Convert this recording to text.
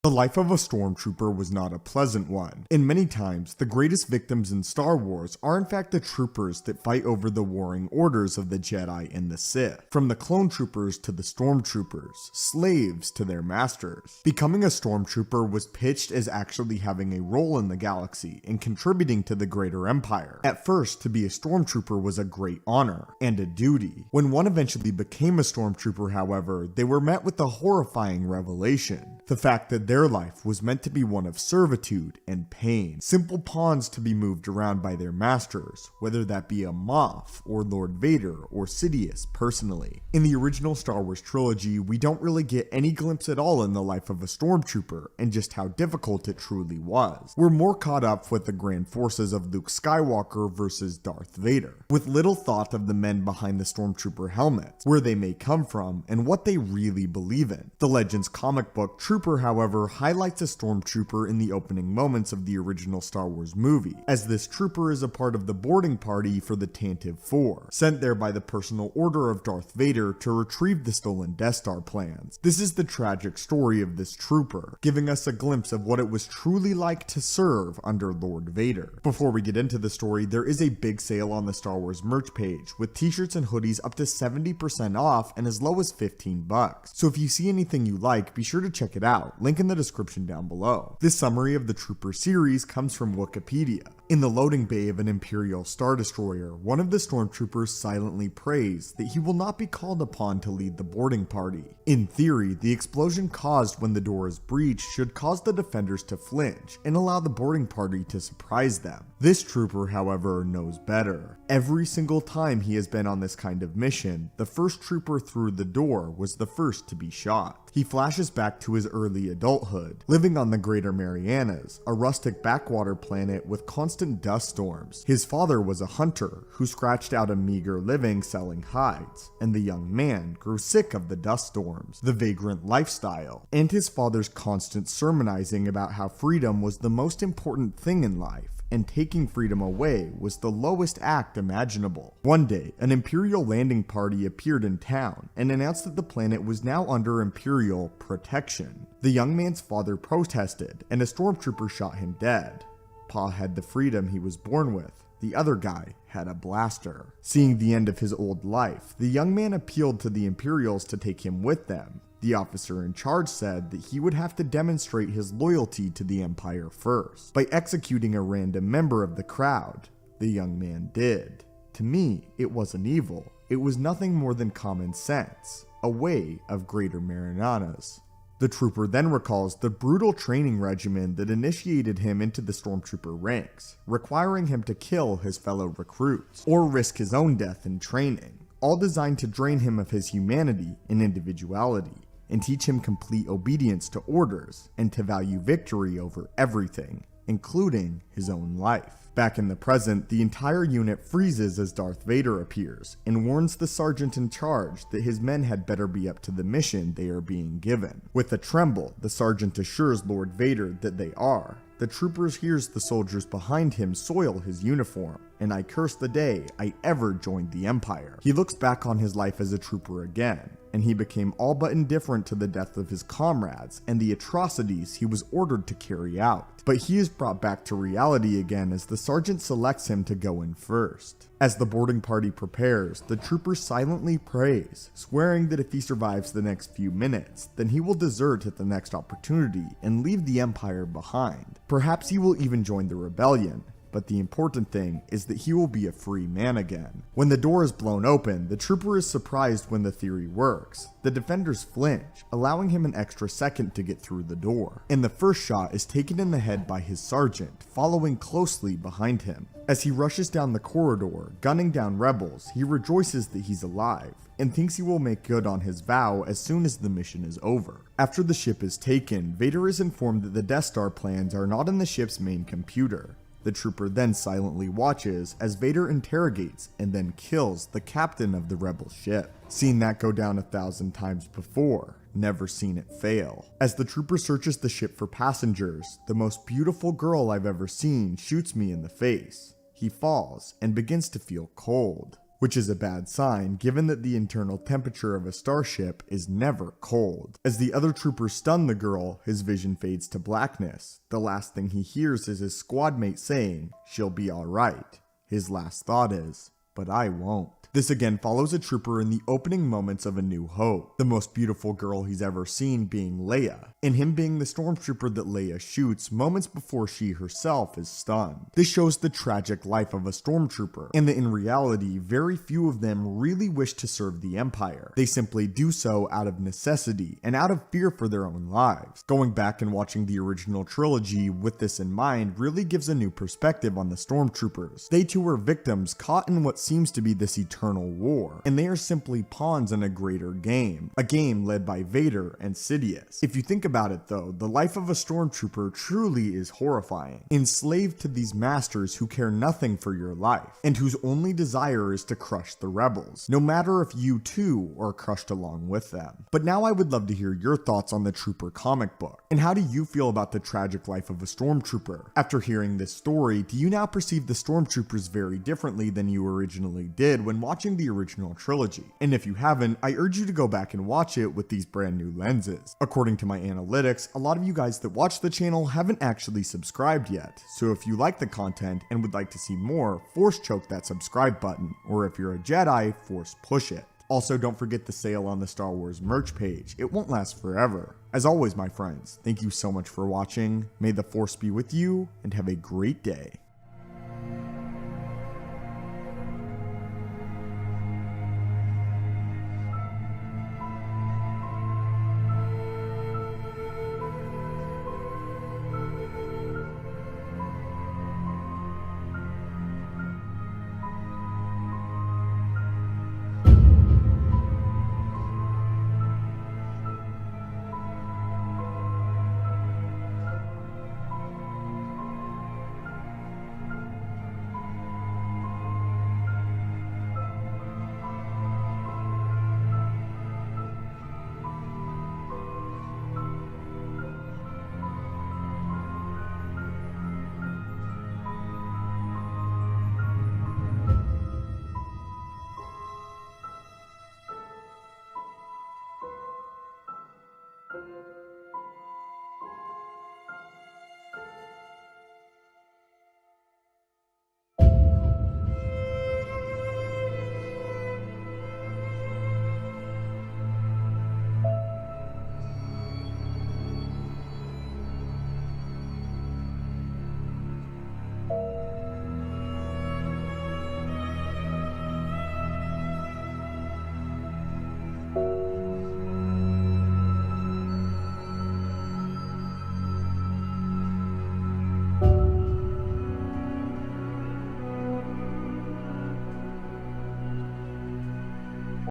The life of a stormtrooper was not a pleasant one, and many times the greatest victims in Star Wars are in fact the troopers that fight over the warring orders of the Jedi and the Sith. From the clone troopers to the stormtroopers, slaves to their masters. Becoming a stormtrooper was pitched as actually having a role in the galaxy and contributing to the greater empire. At first, to be a stormtrooper was a great honor and a duty. When one eventually became a stormtrooper, however, they were met with a horrifying revelation. The fact that their life was meant to be one of servitude and pain. Simple pawns to be moved around by their masters, whether that be a Moff or Lord Vader or Sidious personally. In the original Star Wars trilogy, we don't really get any glimpse at all in the life of a stormtrooper and just how difficult it truly was. We're more caught up with the grand forces of Luke Skywalker versus Darth Vader, with little thought of the men behind the stormtrooper helmets, where they may come from, and what they really believe in. The Legends comic book Trooper, however, highlights a stormtrooper in the opening moments of the original Star Wars movie, as this trooper is a part of the boarding party for the Tantive 4, sent there by the personal order of Darth Vader to retrieve the stolen Death Star plans. This is the tragic story of this trooper, giving us a glimpse of what it was truly like to serve under Lord Vader. Before we get into the story, there is a big sale on the Star Wars merch page, with t-shirts and hoodies up to 70% off and as low as $15. So if you see anything you like, be sure to check it out, link in the description down below. This summary of the Trooper series comes from Wikipedia. In the loading bay of an Imperial Star Destroyer, one of the stormtroopers silently prays that he will not be called upon to lead the boarding party. In theory, the explosion caused when the door is breached should cause the defenders to flinch and allow the boarding party to surprise them. This trooper, however, knows better. Every single time he has been on this kind of mission, the first trooper through the door was the first to be shot. He flashes back to his early adulthood, living on the Greater Martynas, a rustic backwater planet with constant dust storms. His father was a hunter who scratched out a meager living selling hides, and the young man grew sick of the dust storms, the vagrant lifestyle, and his father's constant sermonizing about how freedom was the most important thing in life, and taking freedom away was the lowest act imaginable. One day, an Imperial landing party appeared in town and announced that the planet was now under Imperial protection. The young man's father protested, and a stormtrooper shot him dead. Pa had the freedom he was born with. The other guy had a blaster. Seeing the end of his old life, the young man appealed to the Imperials to take him with them. The officer in charge said that he would have to demonstrate his loyalty to the Empire first, by executing a random member of the crowd. The young man did. To me, it wasn't evil. It was nothing more than common sense, a way of Greater Martynas. The trooper then recalls the brutal training regimen that initiated him into the stormtrooper ranks, requiring him to kill his fellow recruits, or risk his own death in training, all designed to drain him of his humanity and individuality, and teach him complete obedience to orders, and to value victory over everything, including his own life. Back in the present, the entire unit freezes as Darth Vader appears, and warns the sergeant in charge that his men had better be up to the mission they are being given. With a tremble, the sergeant assures Lord Vader that they are. The trooper hears the soldiers behind him soil his uniform, and I curse the day I ever joined the Empire. He looks back on his life as a trooper again, and he became all but indifferent to the death of his comrades and the atrocities he was ordered to carry out. But he is brought back to reality again as the sergeant selects him to go in first. As the boarding party prepares, the trooper silently prays, swearing that if he survives the next few minutes, then he will desert at the next opportunity and leave the Empire behind. Perhaps he will even join the rebellion. But the important thing is that he will be a free man again. When the door is blown open, the trooper is surprised when the theory works. The defenders flinch, allowing him an extra second to get through the door. And the first shot is taken in the head by his sergeant, following closely behind him. As he rushes down the corridor, gunning down rebels, he rejoices that he's alive, and thinks he will make good on his vow as soon as the mission is over. After the ship is taken, Vader is informed that the Death Star plans are not in the ship's main computer. The trooper then silently watches as Vader interrogates and then kills the captain of the rebel ship. Seen that go down 1,000 times before, never seen it fail. As the trooper searches the ship for passengers, the most beautiful girl I've ever seen shoots me in the face. He falls and begins to feel cold. which is a bad sign given that the internal temperature of a starship is never cold. As the other troopers stun the girl, his vision fades to blackness. The last thing he hears is his squad mate saying, "She'll be alright." His last thought is, "But I won't." This again follows a trooper in the opening moments of A New Hope, the most beautiful girl he's ever seen being Leia, and him being the stormtrooper that Leia shoots moments before she herself is stunned. This shows the tragic life of a stormtrooper, and that in reality, very few of them really wish to serve the Empire. They simply do so out of necessity, and out of fear for their own lives. Going back and watching the original trilogy with this in mind really gives a new perspective on the stormtroopers. They too were victims caught in what seems to be this eternal war, and they are simply pawns in a greater game, a game led by Vader and Sidious. If you think about it though, the life of a stormtrooper truly is horrifying, enslaved to these masters who care nothing for your life, and whose only desire is to crush the rebels, no matter if you too are crushed along with them. But now I would love to hear your thoughts on the Trooper comic book, and how do you feel about the tragic life of a stormtrooper? After hearing this story, do you now perceive the stormtroopers very differently than you originally did when watching the original trilogy? And if you haven't, I urge you to go back and watch it with these brand new lenses. According to my analytics, a lot of you guys that watch the channel haven't actually subscribed yet, so if you like the content and would like to see more, force choke that subscribe button, or if you're a Jedi, force push it. Also, don't forget the sale on the Star Wars merch page. It won't last forever. As always, my friends, thank you so much for watching. May the Force be with you, and have a great day.